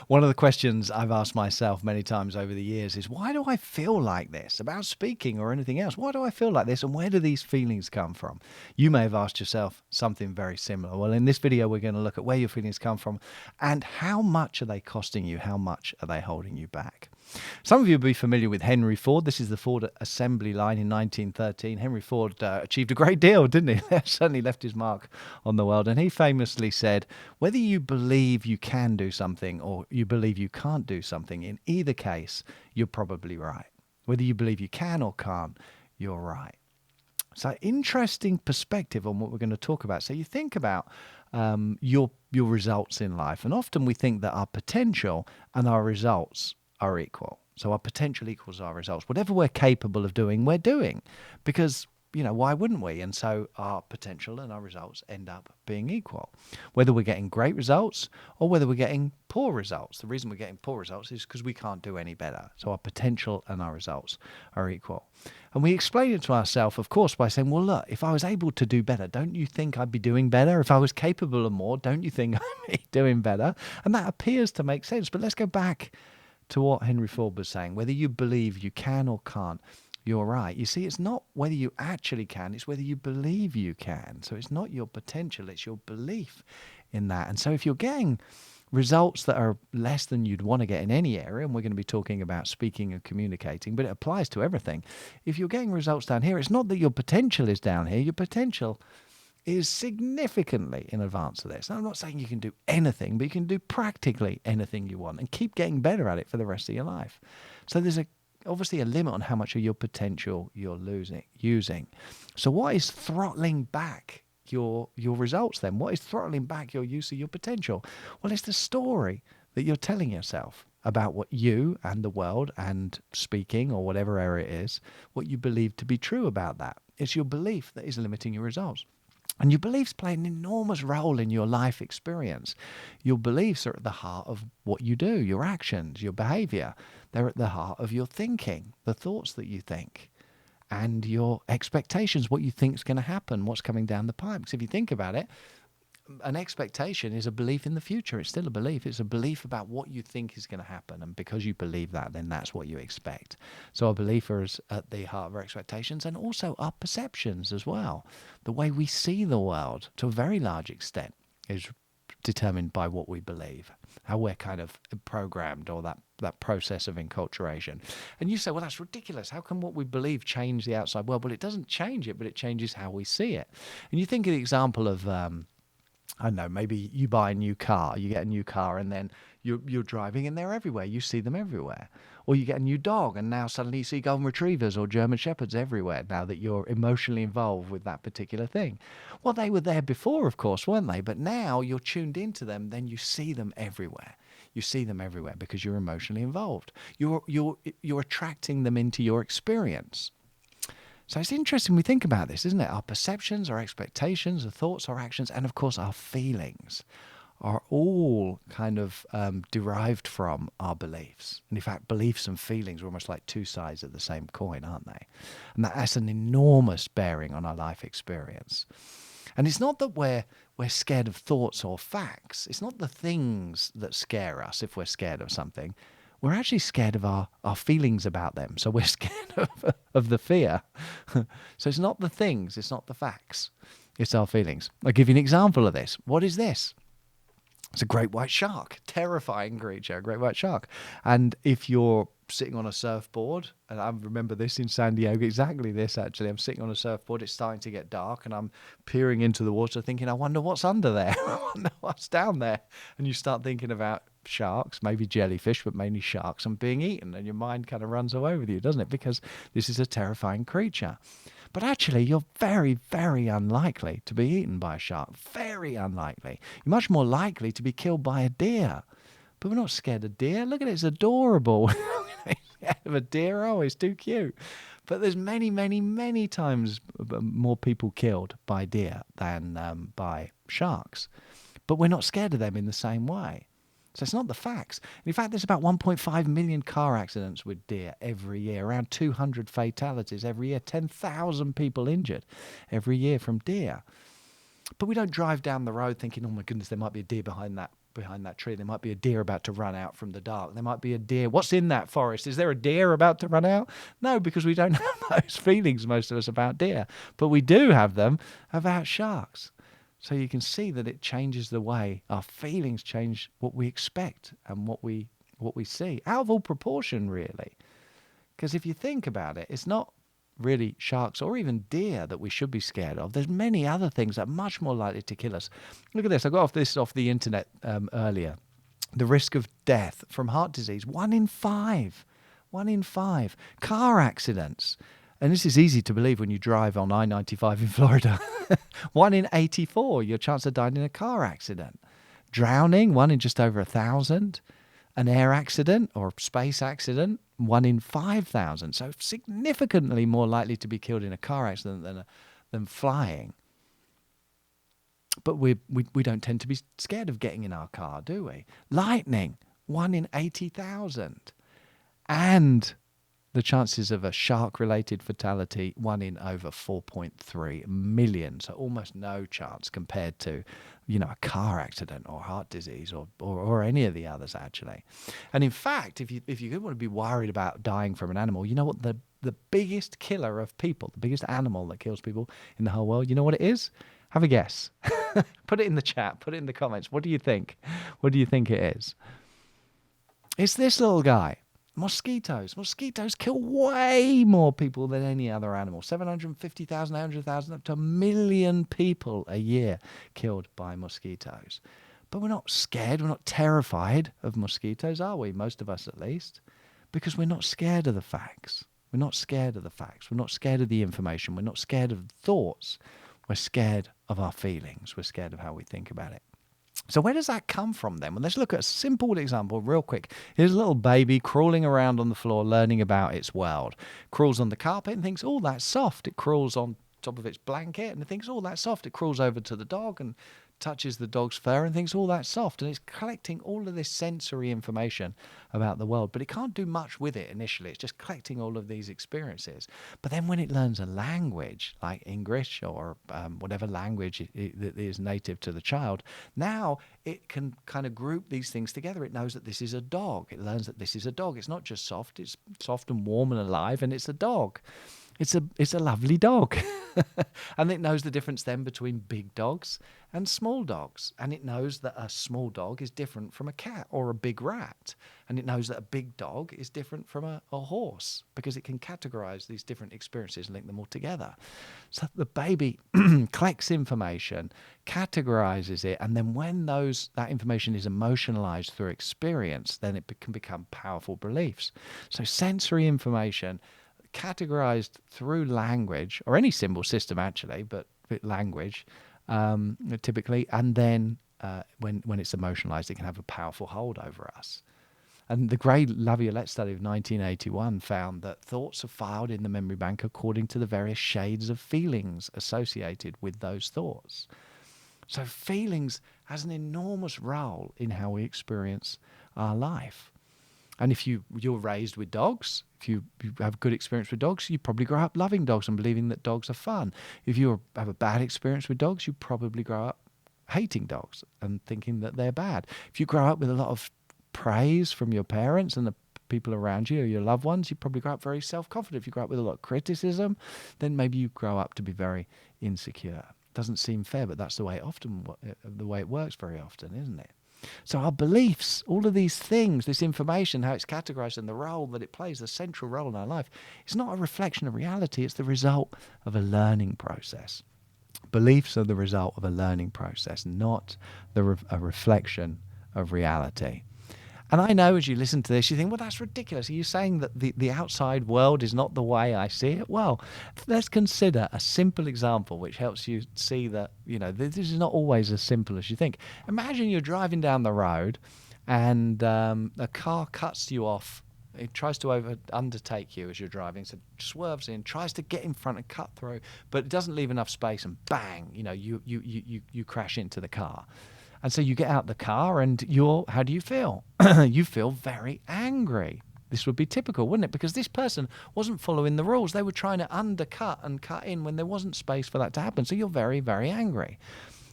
One of the questions I've asked myself many times over the years is, why do I feel like this about speaking or anything else? Why do I feel like this, and where do these feelings come from? You may have asked yourself something very similar. Well, in this video, we're going to look at where your feelings come from and how much are they costing you? How much are they holding you back? Some of you will be familiar with Henry Ford. This is the Ford assembly line in 1913. Henry Ford achieved a great deal, didn't he? Certainly left his mark on the world. And he famously said, whether you believe you can do something or you believe you can't do something, in either case, you're probably right. Whether you believe you can or can't, you're right. So interesting perspective on what we're going to talk about. So you think about your results in life, and often we think that our potential and our results are equal. So our potential equals our results. Whatever we're capable of doing, we're doing, because, you know, why wouldn't we? And so our potential and our results end up being equal, whether we're getting great results or whether we're getting poor results. The reason we're getting poor results is because we can't do any better. So our potential and our results are equal. And we explain it to ourselves, of course, by saying, well, look, if I was able to do better, don't you think I'd be doing better? If I was capable of more, don't you think I'd be doing better? And that appears to make sense. But let's go back to what Henry Ford was saying. Whether you believe you can or can't, you're right. You see, it's not whether you actually can, it's whether you believe you can. So it's not your potential, it's your belief in that. And so if you're getting results that are less than you'd want to get in any area, and we're going to be talking about speaking and communicating, but it applies to everything. If you're getting results down here, it's not that your potential is down here. Your potential is significantly in advance of this. Now, I'm not saying you can do anything, but you can do practically anything you want and keep getting better at it for the rest of your life. So there's obviously a limit on how much of your potential you're using. So what is throttling back your results then? What is throttling back your use of your potential? Well, it's the story that you're telling yourself about what you and the world and speaking or whatever area it is, what you believe to be true about that. It's your belief that is limiting your results. And your beliefs play an enormous role in your life experience. Your beliefs are at the heart of what you do, your actions, your behavior. They're at the heart of your thinking, the thoughts that you think, and your expectations, what you think is going to happen, what's coming down the pipe. Because if you think about it, an expectation is a belief in the future. It's still a belief. It's a belief about what you think is going to happen. And because you believe that, then that's what you expect. So our belief is at the heart of our expectations, and also our perceptions as well. The way we see the world, to a very large extent, is determined by what we believe, how we're kind of programmed, or that process of enculturation. And you say, well, that's ridiculous. How can what we believe change the outside world? Well, it doesn't change it, but it changes how we see it. And you think of the example of I don't know, maybe you buy a new car, you get a new car, and then you're driving and they're everywhere. You see them everywhere. Or you get a new dog and now suddenly you see golden retrievers or German shepherds everywhere now that you're emotionally involved with that particular thing. Well, they were there before, of course, weren't they? But now you're tuned into them, then you see them everywhere. You see them everywhere because you're emotionally involved. You're attracting them into your experience. So it's interesting we think about this, isn't it? Our perceptions, our expectations, our thoughts, our actions, and of course our feelings are all kind of derived from our beliefs. And in fact, beliefs and feelings are almost like two sides of the same coin, aren't they? And that's an enormous bearing on our life experience. And it's not that we're scared of thoughts or facts. It's not the things that scare us if we're scared of something. We're actually scared of our feelings about them. So we're scared of the fear. So it's not the things, it's not the facts, it's our feelings. I'll give you an example of this. What is this? It's a great white shark, terrifying creature, a great white shark. And if you're sitting on a surfboard, and I remember this in San Diego, exactly this actually, I'm sitting on a surfboard, it's starting to get dark, and I'm peering into the water thinking, I wonder what's under there, I wonder what's down there. And you start thinking about sharks, maybe jellyfish, but mainly sharks, and being eaten, and your mind kind of runs away with you, doesn't it? Because this is a terrifying creature. But actually, you're very, very unlikely to be eaten by a shark. Very unlikely. You're much more likely to be killed by a deer. But we're not scared of deer. Look at it, it's adorable. Scared of a deer, oh, it's too cute. But there's many, many, many times more people killed by deer than by sharks. But we're not scared of them in the same way. So it's not the facts. In fact, there's about 1.5 million car accidents with deer every year, around 200 fatalities every year, 10,000 people injured every year from deer. But we don't drive down the road thinking, oh my goodness, there might be a deer behind that behind that tree. There might be a deer about to run out from the dark. There might be a deer. What's in that forest? Is there a deer about to run out? No, because we don't have those feelings, most of us, about deer. But we do have them about sharks. So you can see that it changes the way our feelings change what we expect and what we see. Out of all proportion, really. Because if you think about it, it's not really sharks or even deer that we should be scared of. There's many other things that are much more likely to kill us. Look at this. I got this off the internet earlier. The risk of death from heart disease, 1 in 5. 1 in 5. Car accidents. And this is easy to believe when you drive on I-95 in Florida. 1 in 84, your chance of dying in a car accident. Drowning, 1 in just over 1,000. An air accident or space accident, 1 in 5,000. So significantly more likely to be killed in a car accident than flying. But we don't tend to be scared of getting in our car, do we? Lightning, 1 in 80,000. And the chances of a shark-related fatality, 1 in over 4.3 million. So almost no chance compared to, a car accident or heart disease or any of the others, actually. And in fact, if you want to be worried about dying from an animal, you know what the biggest killer of people, the biggest animal that kills people in the whole world, you know what it is? Have a guess. Put it in the chat. Put it in the comments. What do you think? What do you think it is? It's this little guy. Mosquitoes. Mosquitoes kill way more people than any other animal. 750,000, 800,000, up to 1 million people a year killed by mosquitoes. But we're not scared. We're not terrified of mosquitoes, are we? Most of us, at least. Because we're not scared of the facts. We're not scared of the facts. We're not scared of the information. We're not scared of the thoughts. We're scared of our feelings. We're scared of how we think about it. So where does that come from then? Well, let's look at a simple example real quick. Here's a little baby crawling around on the floor, learning about its world. Crawls on the carpet and thinks, oh, that's soft. It crawls on top of its blanket and it thinks, oh, that's soft. It crawls over to the dog and touches the dog's fur and thinks, oh, that's soft. And it's collecting all of this sensory information about the world. But it can't do much with it initially. It's just collecting all of these experiences. But then when it learns a language, like English or whatever language that is native to the child, now it can kind of group these things together. It knows that this is a dog. It learns that this is a dog. It's not just soft. It's soft and warm and alive, and it's a dog. It's a lovely dog. And it knows the difference then between big dogs and small dogs. And it knows that a small dog is different from a cat or a big rat. And it knows that a big dog is different from a horse because it can categorize these different experiences and link them all together. So the baby collects information, categorizes it, and then when that information is emotionalized through experience, then it can become powerful beliefs. So sensory information categorized through language or any symbol system actually, but language typically, and then when it's emotionalized, it can have a powerful hold over us. And the Gray Laviolette study of 1981 found that thoughts are filed in the memory bank according to the various shades of feelings associated with those thoughts. So feelings has an enormous role in how we experience our life. And if you're raised with dogs, if you have good experience with dogs, you probably grow up loving dogs and believing that dogs are fun. If you have a bad experience with dogs, you probably grow up hating dogs and thinking that they're bad. If you grow up with a lot of praise from your parents and the people around you or your loved ones, you probably grow up very self-confident. If you grow up with a lot of criticism, then maybe you grow up to be very insecure. Doesn't seem fair, but that's the way it works very often, isn't it? So our beliefs, all of these things, this information, how it's categorized and the role that it plays, the central role in our life, it's not a reflection of reality. It's the result of a learning process. Beliefs are the result of a learning process, not a reflection of reality. And I know as you listen to this, you think, well, that's ridiculous. Are you saying that the outside world is not the way I see it? Well, let's consider a simple example which helps you see that, this is not always as simple as you think. Imagine you're driving down the road and a car cuts you off. It tries to undertake you as you're driving, so it swerves in, tries to get in front and cut through, but it doesn't leave enough space and bang, you crash into the car. And so you get out the car and how do you feel? You feel very angry. This would be typical, wouldn't it? Because this person wasn't following the rules. They were trying to undercut and cut in when there wasn't space for that to happen. So you're very, very angry.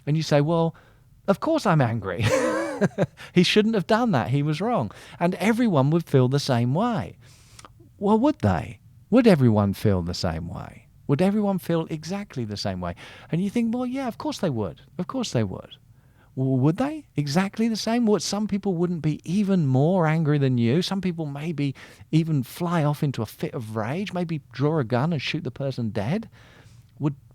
And you say, well, of course I'm angry. He shouldn't have done that. He was wrong. And everyone would feel the same way. Well, would they? Would everyone feel the same way? Would everyone feel exactly the same way? And you think, well, yeah, of course they would. Of course they would. Well, would they? Exactly the same? What, some people wouldn't be even more angry than you. Some people maybe even fly off into a fit of rage, maybe draw a gun and shoot the person dead.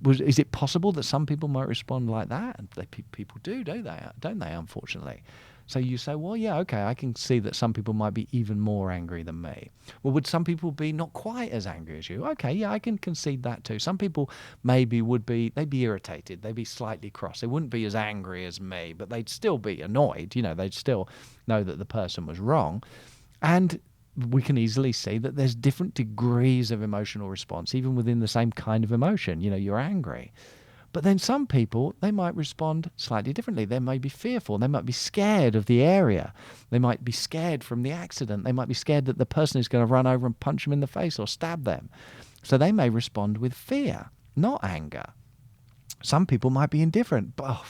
Is it possible that some people might respond like that? And people do, don't they, unfortunately? So you say, well, yeah, okay, I can see that some people might be even more angry than me. Well, would some people be not quite as angry as you? Okay, yeah, I can concede that too. Some people maybe they'd be irritated, they'd be slightly cross. They wouldn't be as angry as me, but they'd still be annoyed. They'd still know that the person was wrong. And we can easily see that there's different degrees of emotional response, even within the same kind of emotion. You're angry. But then some people, they might respond slightly differently. They may be fearful. They might be scared of the area. They might be scared from the accident. They might be scared that the person is going to run over and punch them in the face or stab them. So they may respond with fear, not anger. Some people might be indifferent. But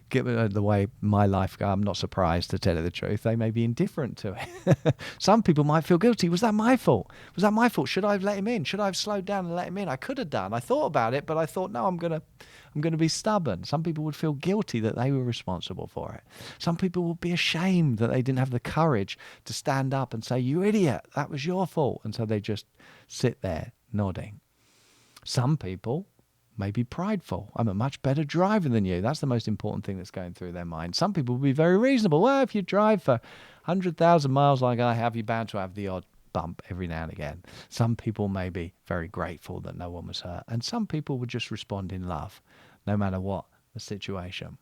given the way my life goes, I'm not surprised, to tell you the truth. They may be indifferent to it. Some people might feel guilty. Was that my fault? Was that my fault? Should I have let him in? Should I have slowed down and let him in? I could have done. I thought about it, but I thought, no, I'm going to be stubborn. Some people would feel guilty that they were responsible for it. Some people would be ashamed that they didn't have the courage to stand up and say, you idiot, that was your fault. And so they just sit there nodding. Some people may be prideful. I'm a much better driver than you. That's the most important thing that's going through their mind. Some people will be very reasonable. Well, if you drive for 100,000 miles like I have, you're bound to have the odd bump every now and again. Some people may be very grateful that no one was hurt. And some people would just respond in love, no matter what the situation.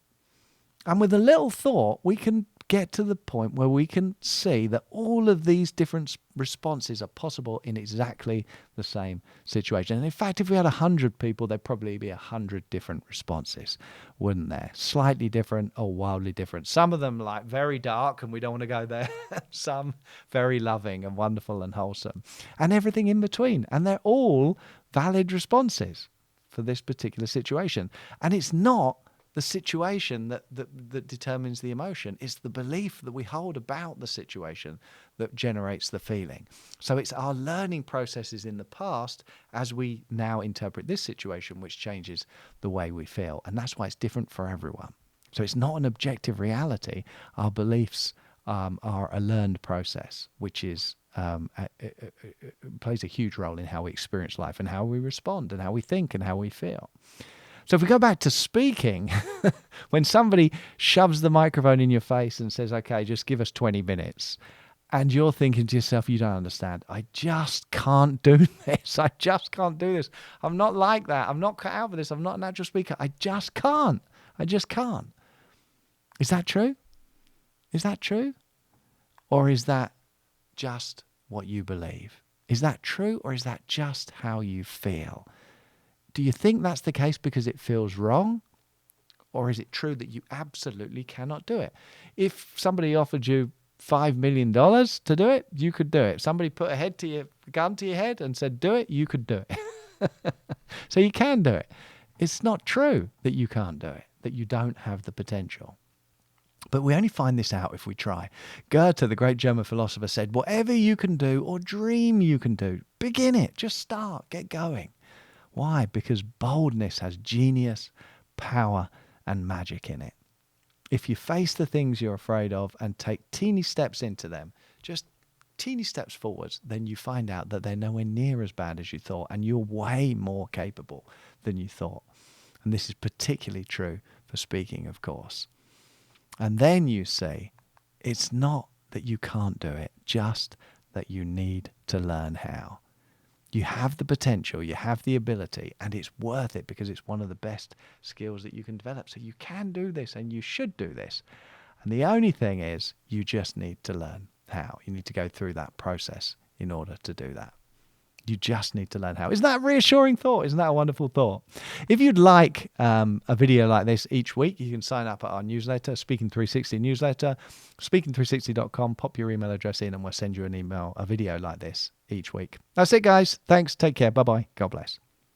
And with a little thought, we can get to the point where we can see that all of these different responses are possible in exactly the same situation. And in fact, if we had 100 people, there'd probably be 100 different responses, wouldn't there? Slightly different or wildly different. Some of them like very dark and we don't want to go there. Some very loving and wonderful and wholesome. And everything in between. And they're all valid responses for this particular situation. And it's not the situation that determines the emotion. It's the belief that we hold about the situation that generates the feeling. So it's our learning processes in the past as we now interpret this situation which changes the way we feel. And that's why it's different for everyone. So it's not an objective reality. Our beliefs are a learned process, which is plays a huge role in how we experience life and how we respond and how we think and how we feel. So if we go back to speaking, when somebody shoves the microphone in your face and says, okay, just give us 20 minutes, and you're thinking to yourself, you don't understand, I just can't do this. I just can't do this. I'm not like that. I'm not cut out for this. I'm not a natural speaker. I just can't. I just can't. Is that true? Is that true? Or is that just what you believe? Is that true, or is that just how you feel? Do you think that's the case because it feels wrong? Or is it true that you absolutely cannot do it? If somebody offered you $5 million to do it, you could do it. Somebody put a gun to your head and said, do it, you could do it. So you can do it. It's not true that you can't do it, that you don't have the potential. But we only find this out if we try. Goethe, the great German philosopher, said, whatever you can do or dream you can do, begin it. Just start, get going. Why? Because boldness has genius, power, and magic in it. If you face the things you're afraid of and take teeny steps into them, just teeny steps forwards, then you find out that they're nowhere near as bad as you thought, and you're way more capable than you thought. And this is particularly true for speaking, of course. And then you see, it's not that you can't do it, just that you need to learn how. You have the potential, you have the ability, and it's worth it because it's one of the best skills that you can develop. So you can do this and you should do this. And the only thing is you just need to learn how. You need to go through that process in order to do that. You just need to learn how. Isn't that a reassuring thought? Isn't that a wonderful thought? If you'd like a video like this each week, you can sign up at our newsletter, Speaking360 newsletter, speaking360.com. Pop your email address in and we'll send you a video like this each week. That's it, guys. Thanks. Take care. Bye-bye. God bless.